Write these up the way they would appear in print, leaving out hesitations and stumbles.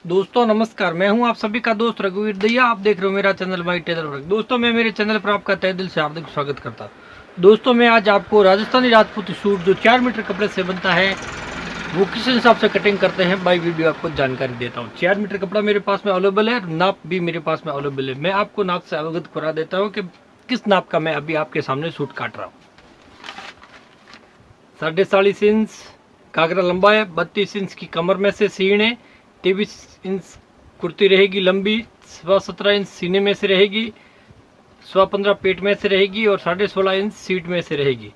दोस्तों नमस्कार, मैं हूं आप सभी का दोस्त रघुवीर दहिया। आप देख रहे हो मेरा चैनल भाई टेलर वर्क। दोस्तों मैं मेरे चैनल पर आपका तहे दिल से हार्दिक स्वागत करता हूं। दोस्तों मैं आज आपको राजस्थानी राजपूत सूट जो 4 मीटर कपड़े से बनता है वो किस हिसाब से कटिंग करते हैं बाई वीडियो आपको जानकारी देता हूँ। 4 मीटर कपड़ा मेरे पास में अवेलेबल है, नाप भी मेरे पास में अवेलेबल है। मैं आपको नाप से अवगत करा देता हूँ कि किस नाप का मैं अभी आपके सामने सूट काट रहा हूँ। 40.5 इंच घाघरा लंबा है, 32 इंच की कमर में से सीण है, 23 इंच कुर्ती रहेगी लंबी, 17 इंच सीने में से रहेगी, 15 पेट में से रहेगी और 16.5 इंच सीट में से रहेगी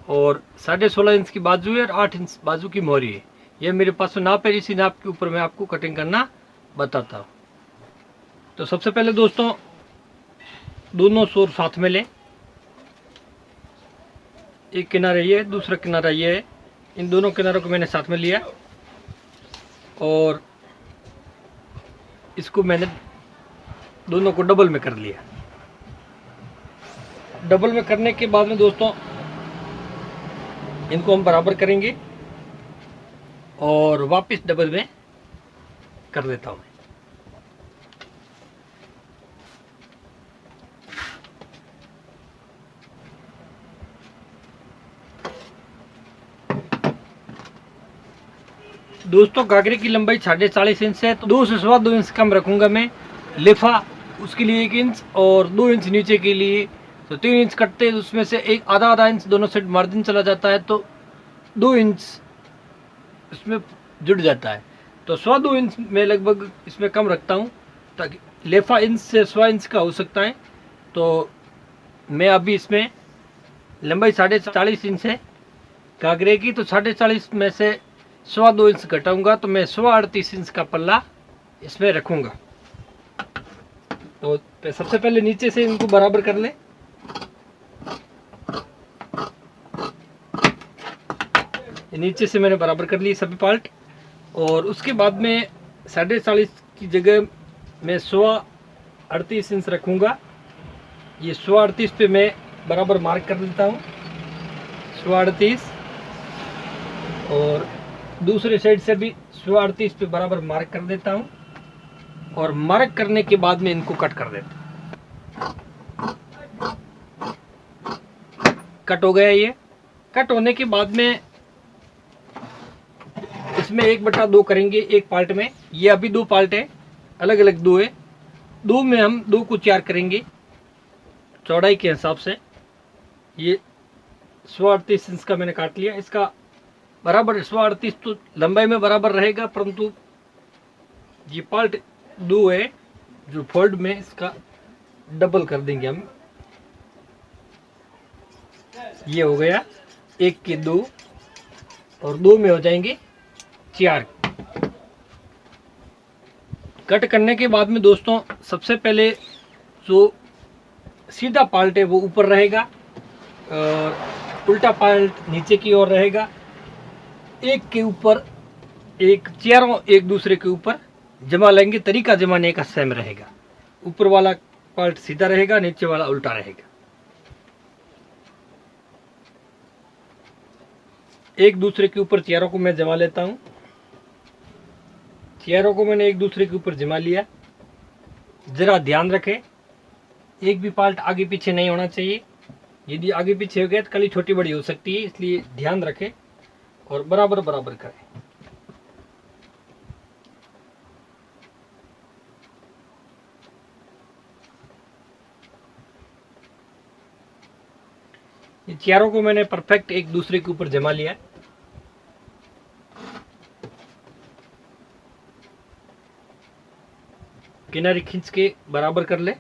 और 16.5 इंच की बाजू है और 8 इंच बाजू की मोहरी है। यह मेरे पास नाप है, इसी नाप के ऊपर मैं आपको कटिंग करना बताता हूँ। तो सबसे पहले दोस्तों दोनों सूर साथ में लें। एक किनारा ये है, दूसरा किनारा ये है। इन दोनों किनारों को मैंने साथ में लिया और इसको मैंने दोनों को डबल में कर लिया। डबल में करने के बाद में दोस्तों इनको हम बराबर करेंगे और वापस डबल में कर देता हूँ। दोस्तों घाघरे की लंबाई 40.5 इंच है, तो 2 से 2.25 इंच कम रखूंगा मैं। लेफा उसके लिए 1 इंच और 2 इंच नीचे के लिए तो 3 इंच कटते हैं, उसमें से एक आधा इंच दोनों साइड मार्जिन चला जाता है तो 2 इंच इसमें जुड़ जाता है। तो 2.25 इंच में लगभग इसमें कम रखता हूँ ताकि लेफा इंच से 1.25 इंच का हो सकता है। तो मैं अभी इसमें लंबाई 40.5 इंच है घाघरे की, तो 40.5 में से 2.25 इंच घटाऊंगा तो मैं 38 इंच का पल्ला इसमें रखूंगा। तो सबसे पहले नीचे से इनको बराबर कर ले। नीचे से मैंने बराबर कर लिए सभी पार्ट और उसके बाद में 40.5 की जगह मैं 38 इंच रखूंगा। ये 38 पे मैं बराबर मार्क कर देता हूँ, 38 और दूसरे साइड से भी 38 पे बराबर मार्क कर देता हूँ और मार्क करने के बाद में इनको कट कर देता हूँ। कट हो गया। ये कट होने के बाद में इसमें 1/2 करेंगे एक पार्ट में। ये अभी 2 पार्ट है, अलग अलग 2 है, 2 में हम 2 को 4 करेंगे चौड़ाई के हिसाब से। ये 38 इंच का मैंने काट लिया। इसका बराबर 38 तो लंबाई में बराबर रहेगा, परंतु ये पार्ट 2 है जो फोल्ड में इसका डबल कर देंगे हम। ये हो गया 1 के 2 और 2 में हो जाएंगे 4। कट करने के बाद में दोस्तों सबसे पहले जो सीधा पार्ट है वो ऊपर रहेगा और उल्टा पार्ट नीचे की ओर रहेगा। एक के ऊपर एक, चारों एक दूसरे के ऊपर जमा लेंगे। तरीका जमाने का सेम रहेगा। ऊपर वाला पार्ट सीधा रहेगा, नीचे वाला उल्टा रहेगा। एक दूसरे के ऊपर चारों को मैं जमा लेता हूं। चारों को मैंने एक दूसरे के ऊपर जमा लिया। जरा ध्यान रखें, एक भी पार्ट आगे पीछे नहीं होना चाहिए। यदि आगे पीछे हो गया तो कली छोटी बड़ी हो सकती है, इसलिए ध्यान रखें और बराबर बराबर करें। ये चारों को मैंने परफेक्ट एक दूसरे के ऊपर जमा लिया। किनारे खींच के बराबर कर ले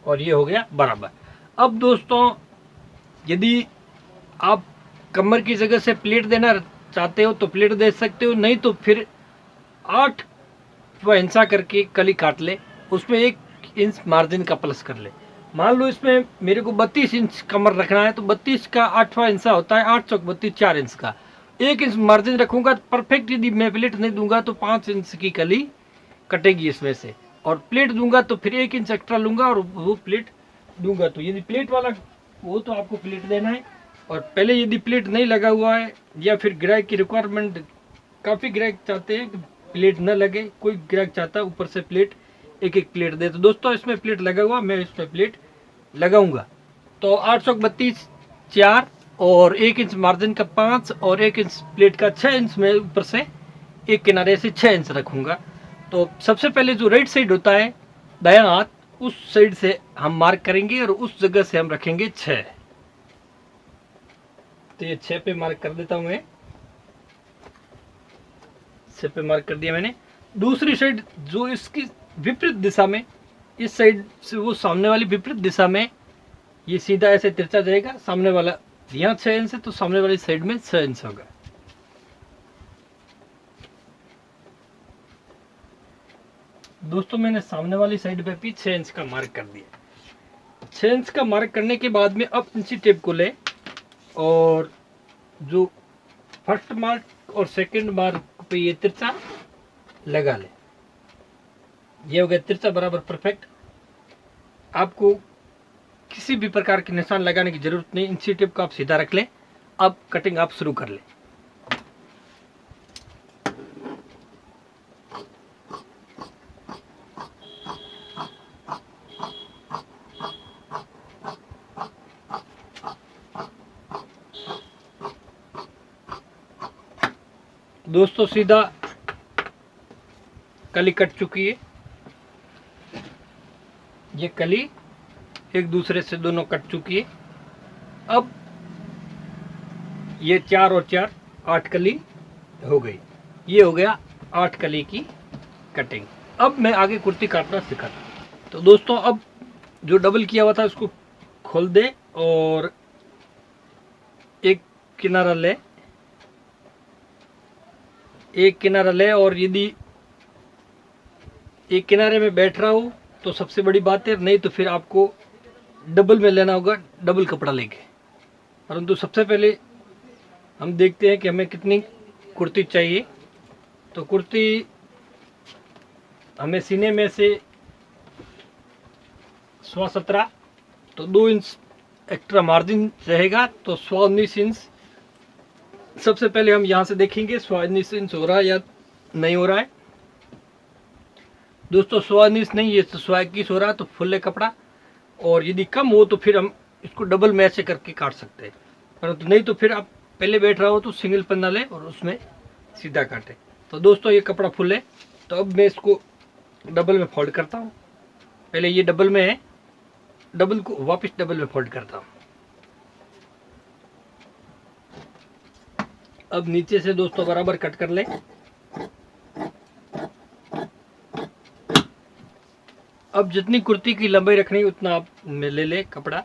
और ये हो गया बराबर। अब दोस्तों यदि आप कमर की जगह से प्लेट देना चाहते हो तो प्लेट दे सकते हो, नहीं तो फिर 8 इंचा करके कली काट ले, उसमें 1 इंच मार्जिन का प्लस कर ले। मान लो इसमें मेरे को 32 इंच कमर रखना है तो 32 का 8वां इंचा होता है, 8 चौक 32 4 इंच का 1 इंच मार्जिन रखूंगा परफेक्ट। यदि मैं प्लेट नहीं दूंगा तो 5 इंच की कली कटेगी इसमें से, और प्लेट दूंगा तो फिर 1 इंच एक्स्ट्रा लूंगा और वो प्लेट दूंगा। तो यदि प्लेट वाला वो तो आपको प्लेट देना है, और पहले यदि प्लेट नहीं लगा हुआ है या फिर ग्राहक की रिक्वायरमेंट काफ़ी ग्राहक चाहते हैं कि प्लेट न लगे, कोई ग्राहक चाहता है ऊपर से प्लेट एक एक प्लेट दे। तो दोस्तों इसमें प्लेट लगा हुआ, मैं इसमें प्लेट लगाऊंगा। तो 832 4 और 1 इंच मार्जिन का 5 और 1 इंच प्लेट का 6 इंच में ऊपर से एक किनारे से 6 इंच रखूंगा। तो सबसे पहले जो राइट साइड होता है दायां हाथ, उस साइड से हम मार्क करेंगे और उस जगह से हम रखेंगे 6। तो ये 6 पे मार्क कर देता हूं मैं। 6 पे मार्क कर दिया मैंने। दूसरी साइड जो इसकी विपरीत दिशा में, इस साइड से वो सामने वाली विपरीत दिशा में ये सीधा ऐसे तिरछा जाएगा। सामने वाला यहाँ 6 इंच है तो सामने वाली साइड में 6 इंच होगा। दोस्तों मैंने सामने वाली साइड पे भी 6 इंच का मार्क कर दिया। 6 इंच का मार्क करने के बाद में अब इंची टेप को ले और जो फर्स्ट मार्क और सेकंड मार्क पे ये तिरछा लगा ले। ये हो गया तिरछा बराबर परफेक्ट। आपको किसी भी प्रकार के निशान लगाने की जरूरत नहीं, इंची टेप को आप सीधा रख ले। अब कटिंग आप शुरू कर ले। दोस्तों सीधा कली कट चुकी है। ये कली एक दूसरे से दोनों कट चुकी है। अब ये 4 और 4 8 कली हो गई। ये हो गया 8 कली की कटिंग। अब मैं आगे कुर्ती काटना सिखाता हूँ। तो दोस्तों अब जो डबल किया हुआ था उसको खोल दे और एक किनारा ले, एक किनारा ले। और यदि एक किनारे में बैठ रहा हो तो सबसे बड़ी बात है, नहीं तो फिर आपको डबल में लेना होगा, डबल कपड़ा लेके। परंतु सबसे पहले हम देखते हैं कि हमें कितनी कुर्ती चाहिए। तो कुर्ती हमें सीने में से 17.5, तो 2 इंच एक्स्ट्रा मार्जिन रहेगा, तो 19 इंच। सबसे पहले हम यहाँ से देखेंगे 19 इंच हो रहा है या नहीं हो रहा है। दोस्तों 19 नहीं, ये 21 हो रहा है, तो फुल है कपड़ा। और यदि कम हो तो फिर हम इसको डबल में ऐसे करके काट सकते हैं, परंतु नहीं तो फिर आप पहले बैठ रहा हो तो सिंगल पन्ना ले और उसमें सीधा काटे। तो दोस्तों ये कपड़ा फुल है, तो अब मैं इसको डबल में फोल्ड करता हूँ। पहले ये डबल में है, डबल को वापस डबल में फोल्ड करता हूँ। अब नीचे से दोस्तों बराबर कट कर ले। अब जितनी कुर्ती की लंबाई रखनी है उतना आप ले ले कपड़ा।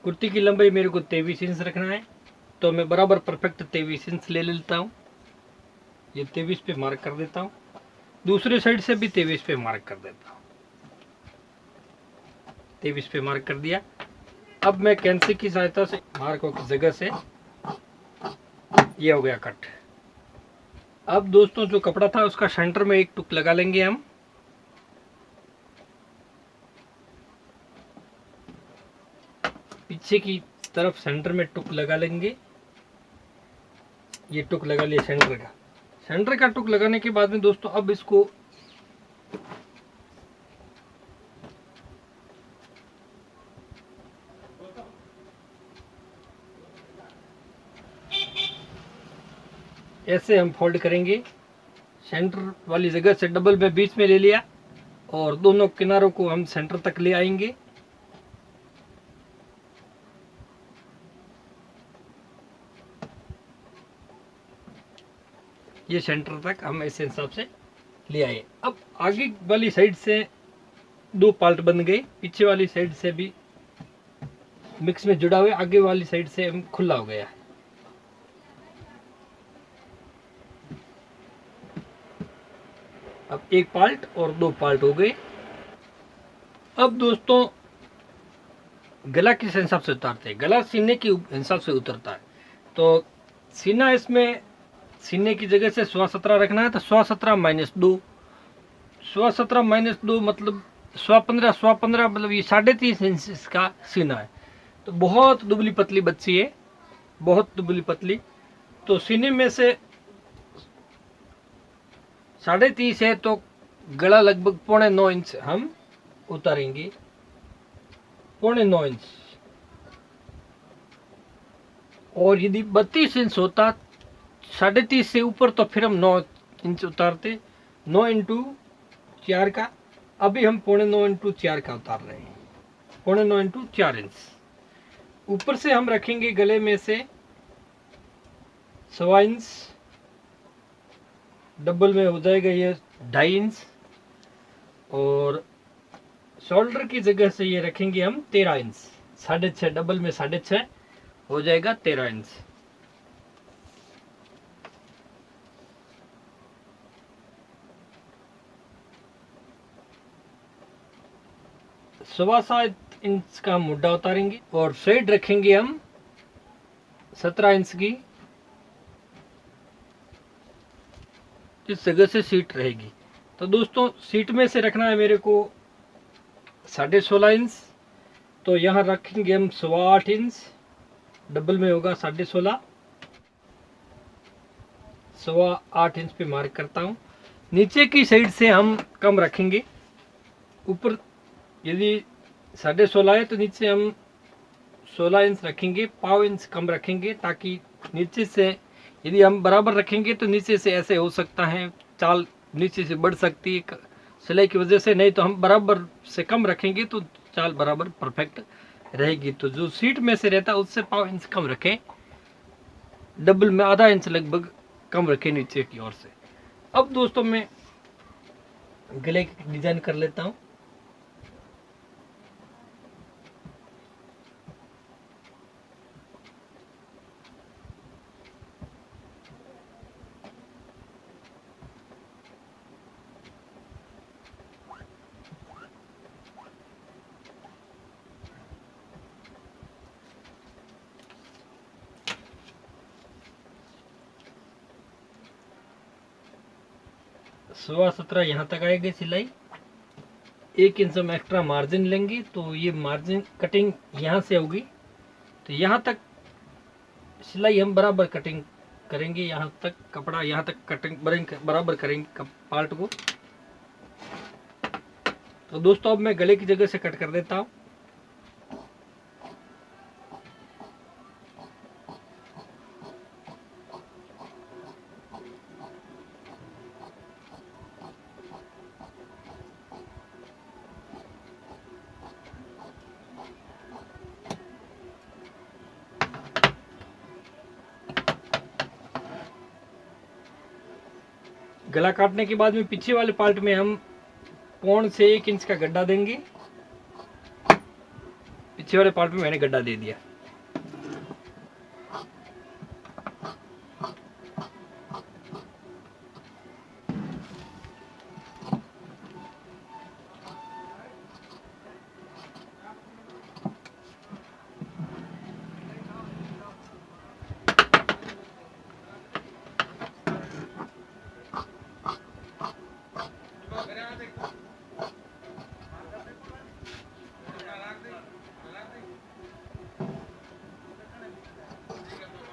कुर्ती की लंबाई मेरे को 23 इंच रखना है, तो मैं बराबर परफेक्ट 23 इंच ले लेता हूँ। ये 23 पे मार्क कर देता हूँ। दूसरे साइड से भी 23 पे मार्क कर देता हूँ। 23 पे मार्क कर दिया। अब मैं कैंची की सहायता से मार्कों की जगह से ये हो गया कट। अब दोस्तों जो कपड़ा था उसका सेंटर में एक टुक लगा लेंगे हम। पीछे की तरफ सेंटर में टुक लगा लेंगे। ये टुक लगा लिया सेंटर का। सेंटर का टुक लगाने के बाद में दोस्तों अब इसको ऐसे हम फोल्ड करेंगे। सेंटर वाली जगह से डबल में बीच में ले लिया और दोनों किनारों को हम सेंटर तक ले आएंगे। ये सेंटर तक हम ऐसे हिसाब से ले आए। अब आगे वाली साइड से 2 पार्ट बन गए, पीछे वाली साइड से भी मिक्स में जुड़ा हुआ, आगे वाली साइड से हम खुला हो गया। अब 1 पार्ट और 2 पार्ट हो गए। अब दोस्तों गला किस हिसाब से उतारते हैं? गला सीने के हिसाब से उतरता है। तो सीना इसमें सीने की जगह से 17.5 रखना है, तो 17.5 - 2, 17.5 - 2 मतलब 15.5 मतलब ये 3.5 इंच इसका सीना है। तो बहुत दुबली पतली बच्ची है, बहुत दुबली पतली। तो सीने में से 30.5 है तो गला लगभग 9.25 इंच हम उतारेंगे, 9.25 इंच। और यदि 32 इंच होता 30.5 से ऊपर तो फिर हम 9 इंच उतारते, 9 इंटू 4 का। अभी हम 9.25 इंटू 4 का उतार रहे हैं, 9.25 इंटू 4 इंच। ऊपर से हम रखेंगे गले में से 1.25 इंच, डबल में हो जाएगा ये 2.5 इंच। और शोल्डर की जगह से ये रखेंगे हम 13 इंच, 6.5, डबल में 6.5 हो जाएगा 13 इंच। सवा 7 इंच का मुड्ढा उतारेंगे और साइड रखेंगे हम 17 इंच की। इस जगह से सीट रहेगी। तो दोस्तों सीट में से रखना है मेरे को 16.5 इंच, तो यहाँ रखेंगे हम 8.25 इंच, डबल में होगा 16.5, 8.25 इंच पे मार्क करता हूँ। नीचे की साइड से हम कम रखेंगे, ऊपर यदि 16.5 है तो नीचे हम 16 इंच रखेंगे, 0.5 इंच कम रखेंगे, ताकि नीचे से यदि हम बराबर रखेंगे तो नीचे से ऐसे हो सकता है चाल नीचे से बढ़ सकती है सिलाई की वजह से, नहीं तो हम बराबर से कम रखेंगे तो चाल बराबर परफेक्ट रहेगी। तो जो सीट में से रहता है उससे 0.5 इंच कम रखें, डबल में आधा इंच लगभग कम रखें नीचे की ओर से। अब दोस्तों मैं गले की डिजाइन कर लेता हूँ। सवा 17 यहाँ तक आएगी सिलाई। 1 इंच हम एक्स्ट्रा मार्जिन लेंगे, तो ये मार्जिन कटिंग यहाँ से होगी, तो यहाँ तक सिलाई हम बराबर कटिंग करेंगे, यहाँ तक कपड़ा यहाँ तक कटिंग बराबर करेंगे पार्ट को। तो दोस्तों अब मैं गले की जगह से कट कर देता हूँ। गला काटने के बाद में पीछे वाले पार्ट में हम 0.25 से 1 इंच का गड्ढा देंगे। पीछे वाले पार्ट में मैंने गड्ढा दे दिया।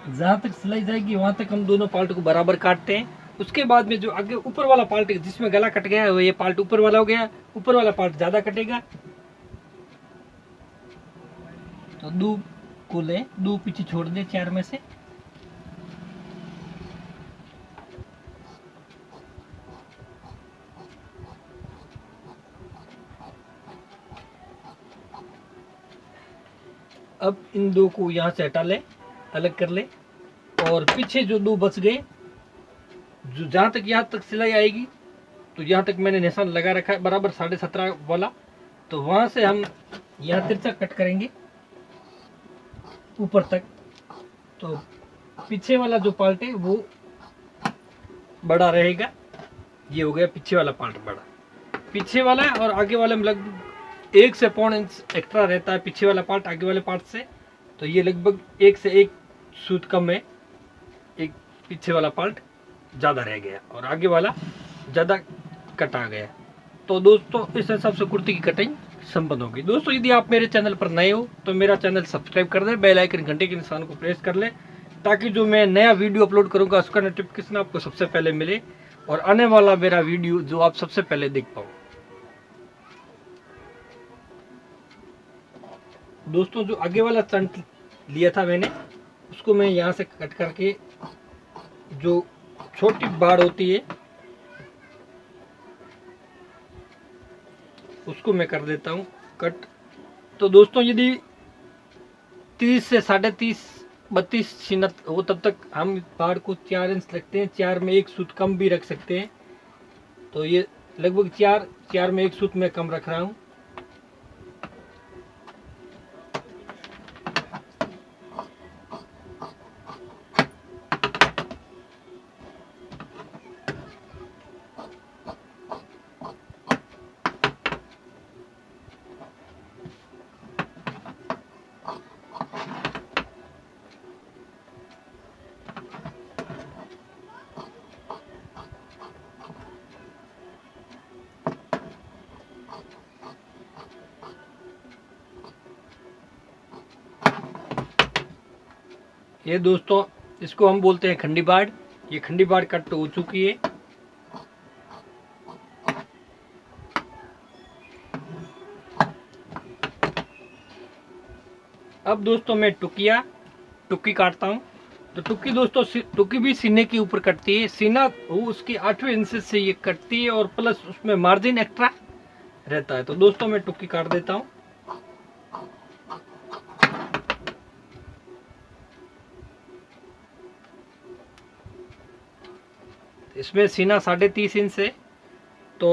जहाँ तक सिलाई जाएगी वहां तक हम दोनों पार्ट को बराबर काटते हैं। उसके बाद में जो आगे ऊपर वाला पार्ट है जिसमें गला कट गया है, वो ये पार्ट ऊपर वाला हो गया, ऊपर वाला पार्ट ज्यादा कटेगा। तो 2 को ले, 2 पीछे छोड़ दे 4 में से। अब इन 2 को यहाँ से हटा ले, अलग कर ले। और पीछे जो 2 बच गए, जो जहाँ तक यहाँ तक सिलाई आएगी, तो यहाँ तक मैंने निशान लगा रखा है बराबर 17.5 वाला, तो वहाँ से हम यहाँ तिरछा कट करेंगे ऊपर तक। तो पीछे वाला जो पार्ट है वो बड़ा रहेगा। ये हो गया पीछे वाला पार्ट बड़ा, पीछे वाला है। और आगे वाले में लगभग 1 से 0.25 इंच एक्स्ट्रा रहता है पीछे वाला पार्ट आगे वाले पार्ट से, तो ये लगभग 1 से 1 सूत कम है, एक पीछे वाला पार्ट ज़्यादा रह गया और आगे वाला ज़्यादा कटा गया। तो दोस्तों इस हिसाब से कुर्ती की कटिंग संपन्न होगी। दोस्तों यदि आप मेरे चैनल पर नए हो तो मेरा चैनल सब्सक्राइब कर दें, बेल आइकन घंटे के निशान को प्रेस कर लें, ताकि जो मैं नया वीडियो अपलोड करूंगा उसका नोटिफिकेशन आपको सबसे पहले मिले। और आने वाला मेरा वीडियो जो आप सबसे पहले देख पाओ। दोस्तों जो आगे वाला स्टंट लिया था मैंने, उसको मैं यहाँ से कट करके जो छोटी बाड़ होती है उसको मैं कर देता हूँ कट। तो दोस्तों यदि 30 से 30.5 32 सीना हो तब तक हम बाड़ को 4 इंच रखते हैं। 4 में एक सूत कम भी रख सकते हैं। तो ये लगभग 4 में एक सूत में कम रख रहा हूँ। ये दोस्तों इसको हम बोलते हैं खंडी बाड़। ये खंडी बाड़ कट हो चुकी है। अब दोस्तों मैं टुक्की काटता हूँ। तो टुक्की दोस्तों टुक्की भी सीने के ऊपर कटती है। सीना वो उसकी 8वें इंच से ये कटती है और प्लस उसमें मार्जिन एक्स्ट्रा रहता है। तो दोस्तों मैं टुक्की काट देता हूँ। इसमें सीना 3.5 इंच है तो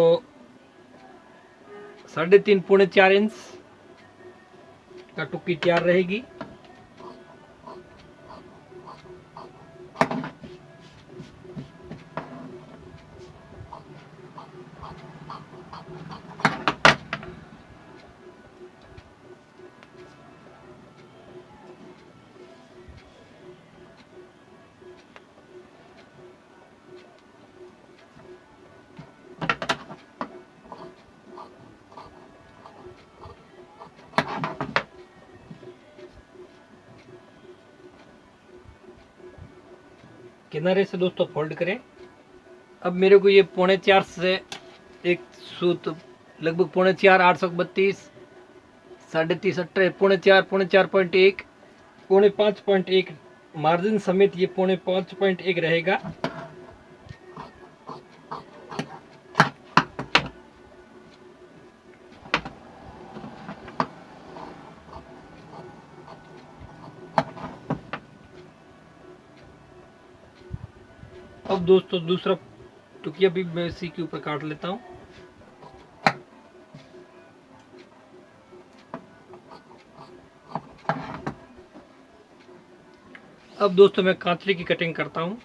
3.5 पौने 4 इंच का टुक्की तैयार रहेगी। किनारे से दोस्तों फोल्ड करें। अब मेरे को ये 3.25 से एक सूत लगभग 3.25 832 3.5 18 3.4 4.1 5.1 मार्जिन समेत ये 5.1 रहेगा। अब दोस्तों दूसरा टुकिया भी मैं इसी के ऊपर काट लेता हूँ। अब दोस्तों मैं कांचली की कटिंग करता हूँ।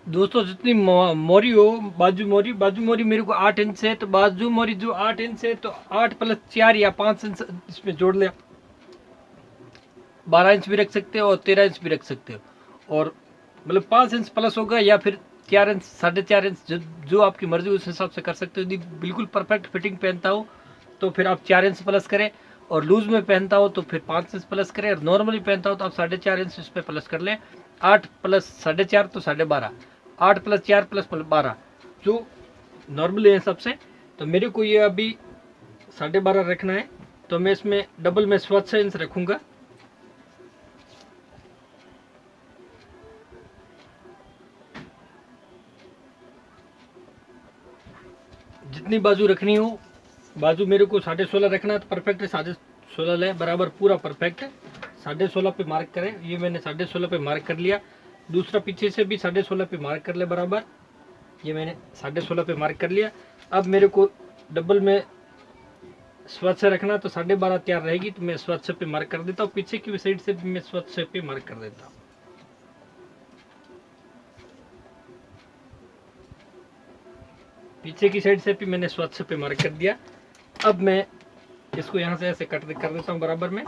दोस्तों जितनी मोरी हो, बाजू मोरी मेरे को 8 इंच है तो बाजू मोरी जो 8 इंच है तो 8 + 4 या 5 इंच इसमें जोड़ ले। 12 इंच भी रख सकते हो और 13 इंच भी रख सकते हो। और मतलब 5 इंच प्लस होगा या फिर 4 इंच 4.5 इंच जो आपकी मर्जी उस हिसाब से कर सकते हो। यदि बिल्कुल परफेक्ट फिटिंग पहनता हो तो फिर आप 4 इंच प्लस करें, और लूज में पहनता हो तो फिर 5 इंच प्लस करें, और नॉर्मली पहनता हो तो आप 4.5 इंच इस पर प्लस कर लें। 8 + 4.5 तो 12.5, 8 + 4 + 12 जो नॉर्मली है सबसे। तो मेरे को ये अभी 12.5 रखना है तो मैं इसमें डबल में 6 इंच रखूँगा। जितनी बाजू रखनी हो, बाजू मेरे को 16.5 रखना है तो परफेक्ट है। 16.5 ले बराबर पूरा परफेक्ट है। 16.5 पे मार्क करें। ये मैंने 16.5 पे मार्क कर लिया। दूसरा पीछे से भी 16.5 पे मार्क कर ले बराबर। ये मैंने 16.5 पे मार्क कर लिया। अब मेरे को डबल में स्वच्छ रखना तो 12.5 तैयार रहेगी तो मैं स्वच्छ पे मार्क कर देता हूँ। पीछे की साइड से भी मैं स्वच्छ पे मार्क कर देता हूँ। पीछे की साइड से भी मैंने स्वच्छ पे मार्क कर दिया। अब मैं इसको यहाँ से ऐसे कट कर देता हूँ बराबर में।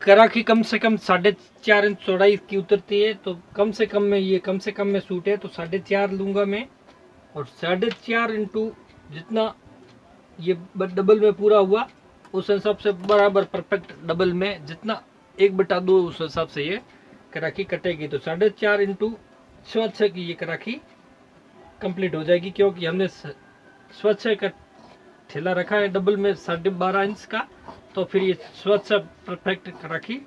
कराखी कम से कम 4.5 इंच चौड़ाई की उतरती है, तो कम से कम में ये कम से कम में सूट है तो 4.5 लूँगा मैं। और 4.5 इंटू जितना ये डबल में पूरा हुआ उस हिसाब से बराबर परफेक्ट डबल में जितना 1/2 उस हिसाब से ये कराखी कटेगी। तो 4.5 इंटू 6.5 की ये कराखी कंप्लीट हो जाएगी, क्योंकि हमने 6.5 का ठेला रखा है डबल में 12.5 इंच का, तो फिर ये 6.5 परफेक्ट कराखी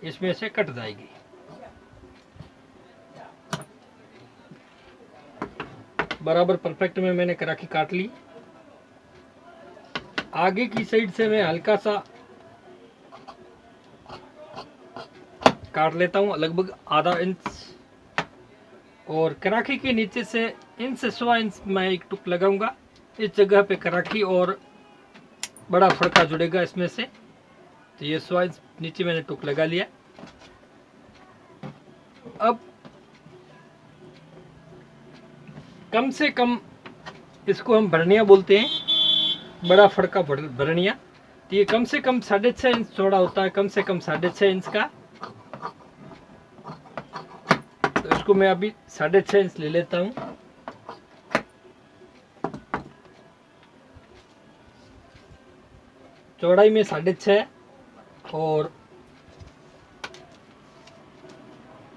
इसमें से कट जाएगी। बराबर परफेक्ट में मैंने कराखी काट ली। आगे की साइड से मैं हल्का सा काट लेता हूँ, लगभग आधा इंच, और कराखी के नीचे से इंच से 1.25 इंच मैं एक टुक लगाऊंगा। इस जगह पे कराखी और बड़ा फड़का जुड़ेगा इसमें से, तो ये 1.25 इंच नीचे मैंने टुक लगा लिया। अब कम से कम इसको हम भरनिया बोलते हैं, बड़ा फड़का भरनिया। तो ये कम से कम 6.5 इंच चौड़ा होता है, कम से कम 6.5 इंच का। तो इसको मैं अभी 6.5 इंच ले लेता हूँ। चौड़ाई में 6.5 और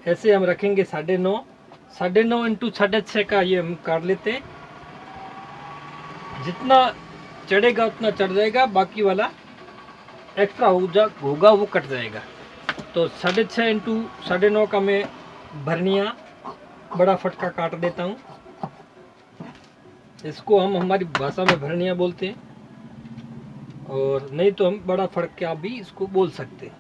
ऐसे हम रखेंगे 9.5 इंटू 6.5 का ये हम काट लेते हैं। जितना चढ़ेगा उतना चढ़ जाएगा, बाकी वाला एक्स्ट्रा होगा वो कट जाएगा। तो 6.5 इंटू 9.5 का मैं भरनिया बड़ा फटका काट देता हूँ। इसको हम हमारी भाषा में भरनिया बोलते हैं, और नहीं तो हम बड़ा फटका भी इसको बोल सकते हैं।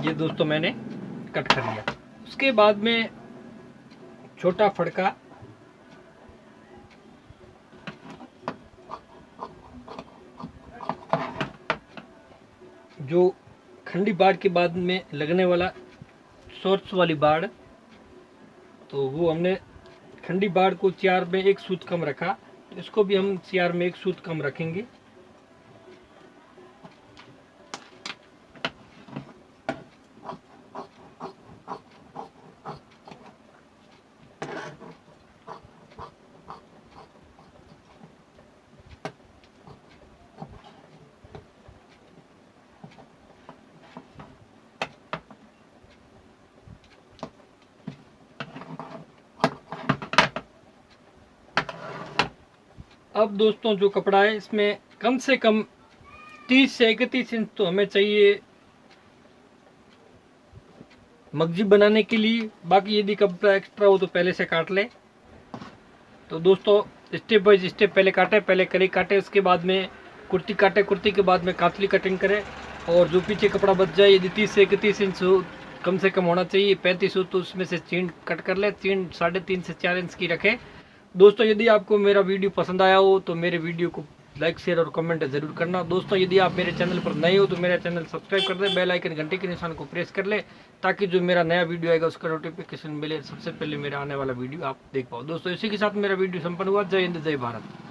ये दोस्तों मैंने कट कर लिया। उसके बाद में छोटा फड़का जो खंडी बाड़ के बाद में लगने वाला सोर्स वाली बाड़, तो वो हमने खंडी बाड़ को 4 में 1 सूत कम रखा, तो इसको भी हम 4 में 1 सूत कम रखेंगे। अब दोस्तों जो कपड़ा है इसमें कम से कम 30 से 31 इंच तो हमें चाहिए मगजी बनाने के लिए। बाकी यदि कपड़ा एक्स्ट्रा हो तो पहले से काट ले। तो दोस्तों स्टेप बाय स्टेप पहले काटे, पहले कली काटे, उसके बाद में कुर्ती काटे, कुर्ती के बाद में कातली कटिंग करें। और जो पीछे कपड़ा बच जाए, यदि 30 से 31 इंच हो, कम से कम होना चाहिए, 35 हो तो उसमें से चीन कट कर ले, चीन 3.5 से 4 इंच की रखें। दोस्तों यदि आपको मेरा वीडियो पसंद आया हो तो मेरे वीडियो को लाइक शेयर और कमेंट जरूर करना। दोस्तों यदि आप मेरे चैनल पर नए हो तो मेरा चैनल सब्सक्राइब कर दे, बेल आइकन घंटे के निशान को प्रेस कर ले, ताकि जो मेरा नया वीडियो आएगा उसका नोटिफिकेशन मिले, सबसे पहले मेरा आने वाला वीडियो आप देख पाओ। दोस्तों इसी के साथ मेरा वीडियो संपन्न हुआ। जय हिंद, जय भारत।